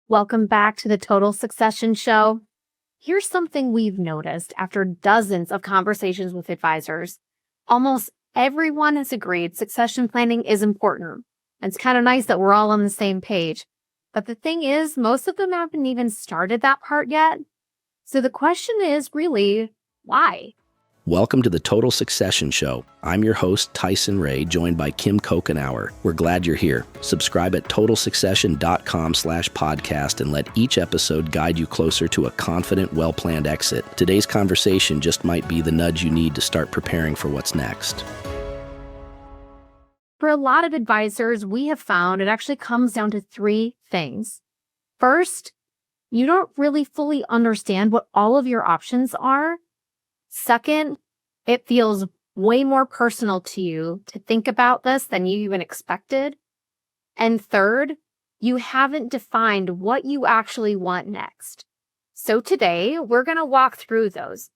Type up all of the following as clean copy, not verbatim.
Welcome back to the Total Succession Show. Here's something we've noticed after dozens of conversations with advisors. Almost everyone has agreed succession planning is important. And it's kind of nice that we're all on the same page. But the thing is, most of them haven't even started that part yet. So the question is really, why? Welcome to the Total Succession Show. I'm your host, Tyson Ray, joined by Kim Cochenour. We're glad you're here. Subscribe at totalsuccession.com/podcast and let each episode guide you closer to a confident, well-planned exit. Today's conversation just might be the nudge you need to start preparing for what's next. For a lot of advisors, we have found it actually comes down to three things. First, you don't really fully understand what all of your options are. Second, it feels way more personal to you to think about this than you even expected. And third, you haven't defined what you actually want next. So today, we're going to walk through those.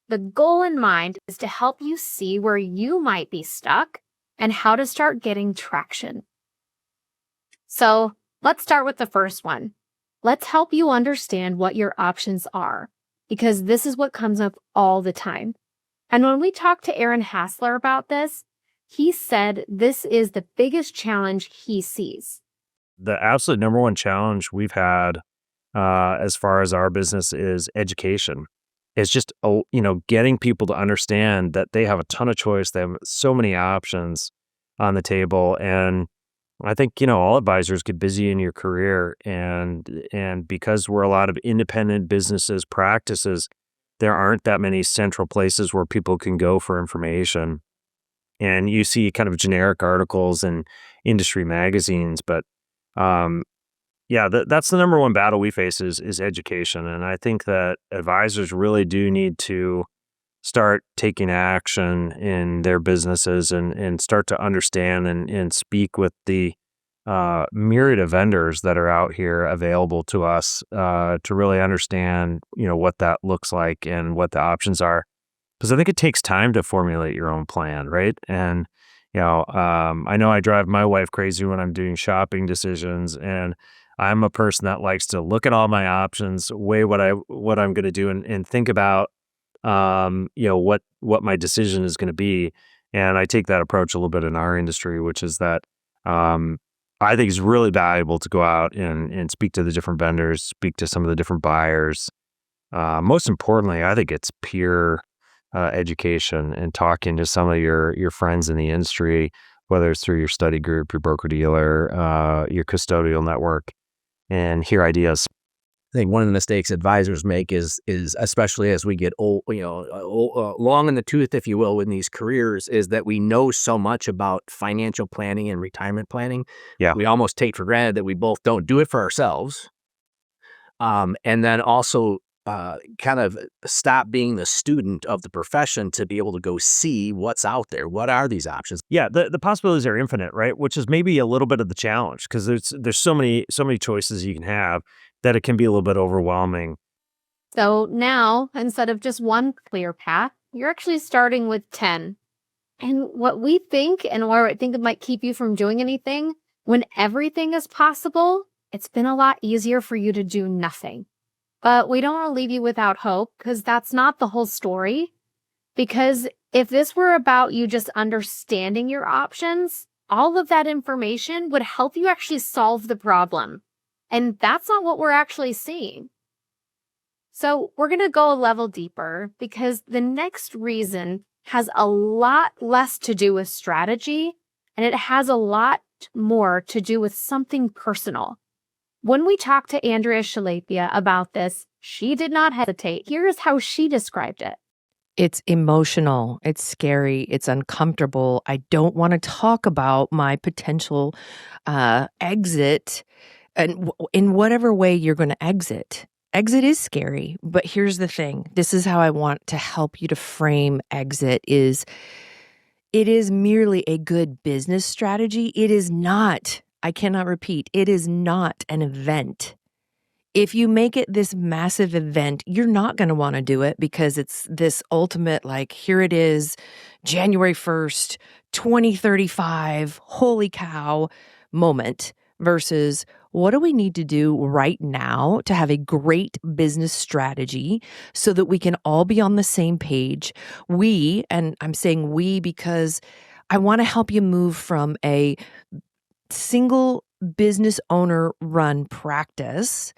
The goal in mind is to help you see where you might be stuck and how to start getting traction. So let's start with the first one. Let's help you understand what your options are, because this is what comes up all the time. And when we talked to Aaron Hasler about this, he said this is the biggest challenge he sees. The absolute number one challenge we've had as far as our business is education. It's just, getting people to understand that they have a ton of choice. They have so many options on the table. And I think, all advisors get busy in your career. And because we're a lot of independent businesses, practices, there aren't that many central places where people can go for information. And you see kind of generic articles in industry magazines. But that's the number one battle we face is education. And I think that advisors really do need to start taking action in their businesses and start to understand and speak with the myriad of vendors that are out here available to us to really understand, what that looks like and what the options are. Because I think it takes time to formulate your own plan, right? And, I know I drive my wife crazy when I'm doing shopping decisions, and I'm a person that likes to look at all my options, weigh what I'm going to do, and think about what my decision is going to be. And I take that approach a little bit in our industry, which is that I think it's really valuable to go out and speak to the different vendors, speak to some of the different buyers. Most importantly, I think it's peer education and talking to some of your friends in the industry, whether it's through your study group, your broker-dealer, your custodial network, and hear ideas. I think one of the mistakes advisors make is especially as we get old, long in the tooth, if you will, in these careers, is that we know so much about financial planning and retirement planning. Yeah. We almost take for granted that we both don't do it for ourselves. And then also kind of stop being the student of the profession to be able to go see what's out there. What are these options? Yeah, the possibilities are infinite, right? Which is maybe a little bit of the challenge, because there's so many choices you can have that it can be a little bit overwhelming. So now, instead of just one clear path, you're actually starting with 10. And what we think, and where I think it might keep you from doing anything, when everything is possible, it's been a lot easier for you to do nothing. But we don't want to leave you without hope, because that's not the whole story. Because if this were about you just understanding your options, all of that information would help you actually solve the problem. And that's not what we're actually seeing. So we're going to go a level deeper, because the next reason has a lot less to do with strategy, and it has a lot more to do with something personal. When we talked to Andrea Schlapia about this, she did not hesitate. Here's how she described it. It's emotional. It's scary. It's uncomfortable. I don't want to talk about my potential exit and in whatever way you're going to exit. Exit is scary, but here's the thing. This is how I want to help you to frame exit is it is merely a good business strategy. It is not, I cannot repeat, it is not an event. If you make it this massive event, you're not going to want to do it because it's this ultimate, like, here it is, January 1st, 2035, holy cow moment versus what do we need to do right now to have a great business strategy so that we can all be on the same page? We, and I'm saying we because I want to help you move from a single business owner run practice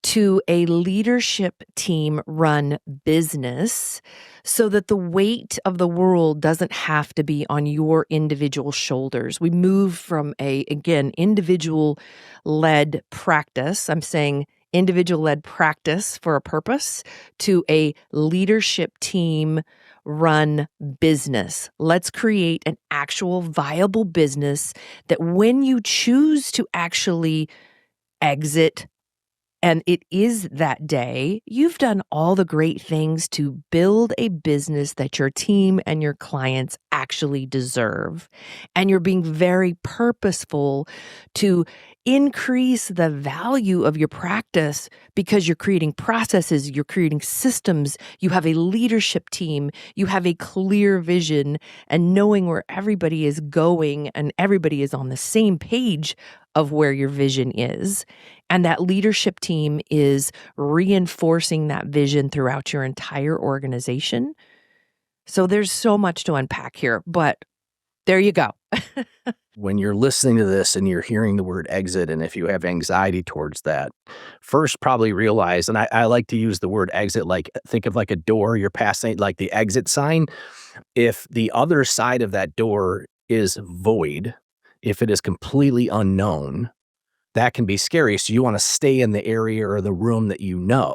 to a leadership team run business so that the weight of the world doesn't have to be on your individual shoulders. We move from again, individual led practice. I'm saying individual led practice for a purpose to a leadership team run business. Let's create an actual viable business that when you choose to actually exit, and it is that day, you've done all the great things to build a business that your team and your clients actually deserve. And you're being very purposeful to increase the value of your practice because you're creating processes, you're creating systems, you have a leadership team, you have a clear vision, and knowing where everybody is going and everybody is on the same page of where your vision is. And that leadership team is reinforcing that vision throughout your entire organization. So there's so much to unpack here, but there you go. When you're listening to this and you're hearing the word exit, and if you have anxiety towards that, first probably realize, and I like to use the word exit, like think of like a door you're passing, like the exit sign. If the other side of that door is void, if it is completely unknown, that can be scary. So you want to stay in the area or the room that you know.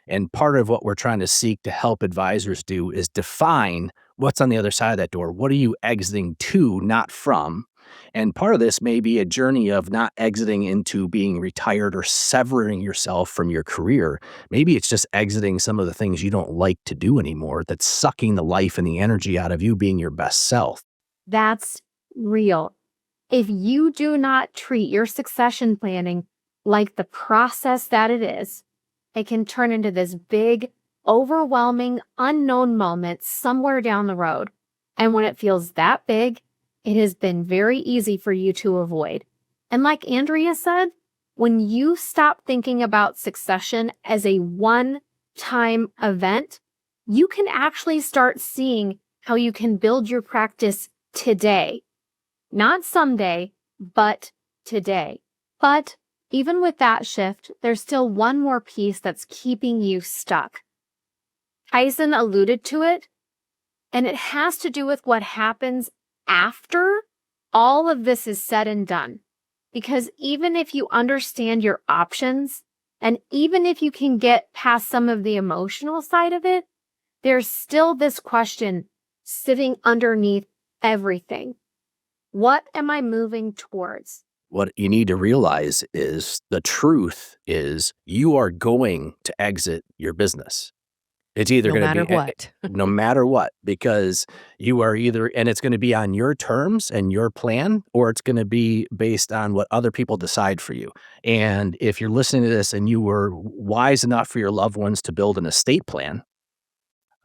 And part of what we're trying to seek to help advisors do is define what's on the other side of that door. What are you exiting to, not from? And part of this may be a journey of not exiting into being retired or severing yourself from your career. Maybe it's just exiting some of the things you don't like to do anymore that's sucking the life and the energy out of you being your best self. That's real. If you do not treat your succession planning like the process that it is, it can turn into this big, overwhelming, unknown moment somewhere down the road. And when it feels that big, it has been very easy for you to avoid. And like Andrea said, when you stop thinking about succession as a one-time event, you can actually start seeing how you can build your practice today. Not someday, but today. But even with that shift, there's still one more piece that's keeping you stuck. Tyson alluded to it, and it has to do with what happens after all of this is said and done. Because even if you understand your options, and even if you can get past some of the emotional side of it, there's still this question sitting underneath everything. What am I moving towards? What you need to realize is the truth is you are going to exit your business. It's either going to be what. no matter what, because you are either, and it's going to be on your terms and your plan, or it's going to be based on what other people decide for you. And if you're listening to this and you were wise enough for your loved ones to build an estate plan,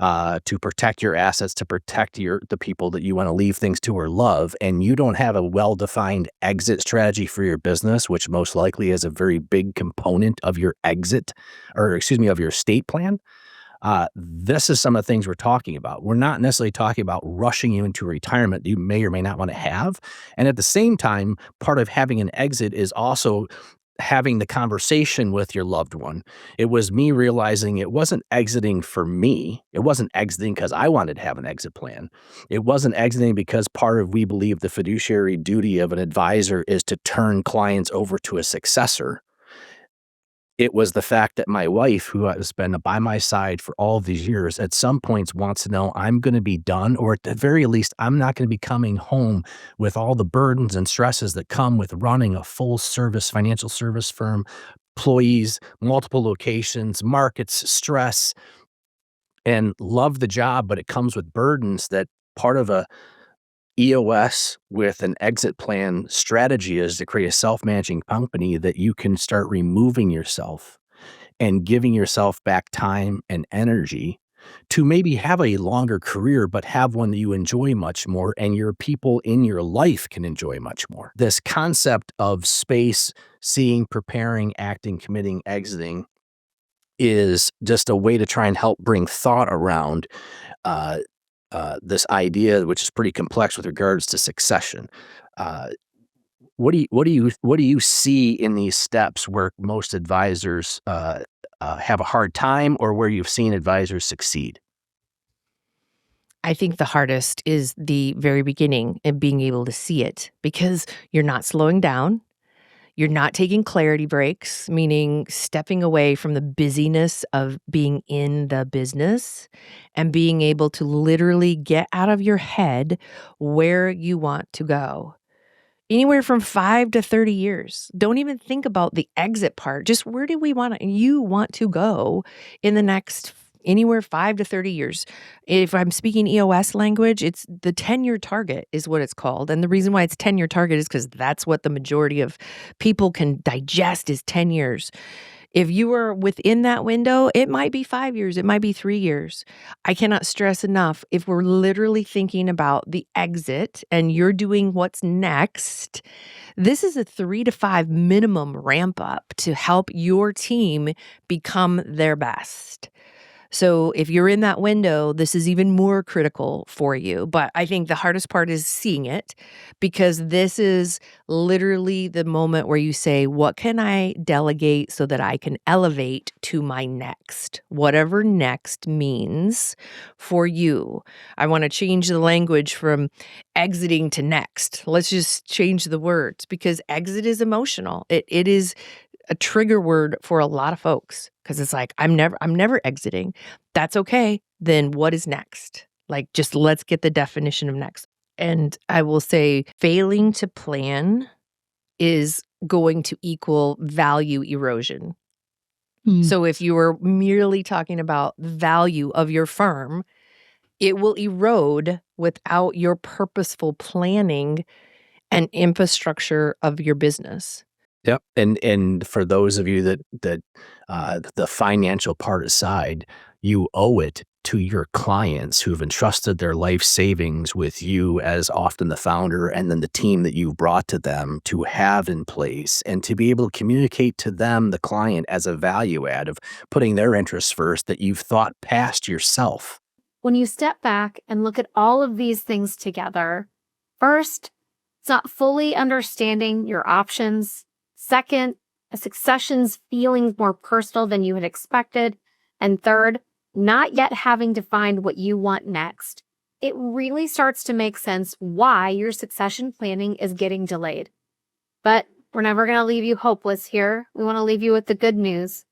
to protect your assets, to protect the people that you want to leave things to or love, and you don't have a well-defined exit strategy for your business, which most likely is a very big component of your exit, or of your estate plan, this is some of the things we're talking about. We're not necessarily talking about rushing you into retirement you may or may not want to have. And at the same time, part of having an exit is also having the conversation with your loved one. It was me realizing it wasn't exiting for me. It wasn't exiting because I wanted to have an exit plan. It wasn't exiting because we believe the fiduciary duty of an advisor is to turn clients over to a successor. It was the fact that my wife, who has been by my side for all of these years, at some points wants to know I'm going to be done, or at the very least, I'm not going to be coming home with all the burdens and stresses that come with running a full service financial service firm, employees, multiple locations, markets, stress, and love the job, but it comes with burdens that part of a EOS with an exit plan strategy is to create a self-managing company that you can start removing yourself and giving yourself back time and energy to maybe have a longer career, but have one that you enjoy much more and your people in your life can enjoy much more. This concept of space, seeing, preparing, acting, committing, exiting is just a way to try and help bring thought around this idea, which is pretty complex with regards to succession. What do you see in these steps where most advisors have a hard time, or where you've seen advisors succeed? I think the hardest is the very beginning and being able to see it, because you're not slowing down. You're not taking clarity breaks, meaning stepping away from the busyness of being in the business and being able to literally get out of your head where you want to go. Anywhere from 5 to 30 years. Don't even think about the exit part. Just where do you want to go in the next anywhere 5 to 30 years. If I'm speaking EOS language, it's the 10-year target is what it's called. And the reason why it's 10-year target is because that's what the majority of people can digest is 10 years. If you are within that window, it might be 5 years, it might be 3 years. I cannot stress enough, if we're literally thinking about the exit and you're doing what's next, this is a 3 to 5 minimum ramp up to help your team become their best. So if you're in that window, this is even more critical for you. But I think the hardest part is seeing it, because this is literally the moment where you say, what can I delegate so that I can elevate to my next, whatever next means for you. I want to change the language from exiting to next. Let's just change the words, because exit is emotional. It is a trigger word for a lot of folks, because it's like, I'm never exiting. That's okay. Then what is next? Like, just let's get the definition of next. And I will say failing to plan is going to equal value erosion. So if you were merely talking about value of your firm, it will erode without your purposeful planning and infrastructure of your business. Yep. And for those of you that the financial part aside, you owe it to your clients who've entrusted their life savings with you as often the founder, and then the team that you've brought to them to have in place, and to be able to communicate to them, the client, as a value add of putting their interests first, that you've thought past yourself. When you step back and look at all of these things together, first, it's not fully understanding your options. Second, a succession's feeling more personal than you had expected. And third, not yet having defined what you want next. It really starts to make sense why your succession planning is getting delayed. But we're never going to leave you hopeless here. We want to leave you with the good news.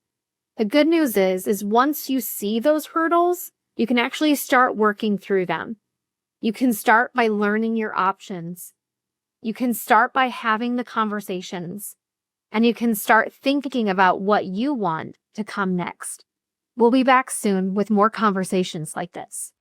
The good news is once you see those hurdles, you can actually start working through them. You can start by learning your options. You can start by having the conversations. And you can start thinking about what you want to come next. We'll be back soon with more conversations like this.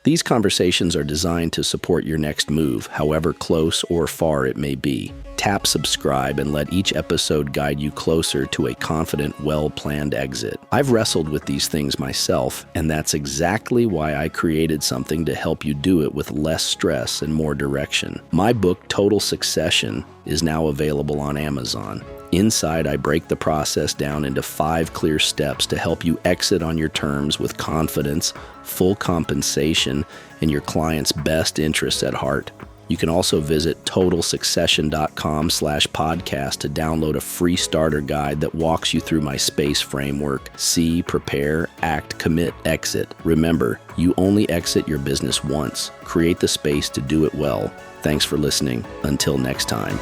These conversations are designed to support your next move, however close or far it may be. Tap subscribe and let each episode guide you closer to a confident, well-planned exit. I've wrestled with these things myself, and that's exactly why I created something to help you do it with less stress and more direction. My book, Total Succession, is now available on Amazon. Inside, I break the process down into 5 clear steps to help you exit on your terms with confidence, full compensation, and your client's best interests at heart. You can also visit totalsuccession.com/podcast to download a free starter guide that walks you through my SPACE framework: see, prepare, act, commit, exit. Remember, you only exit your business once. Create the space to do it well. Thanks for listening. Until next time.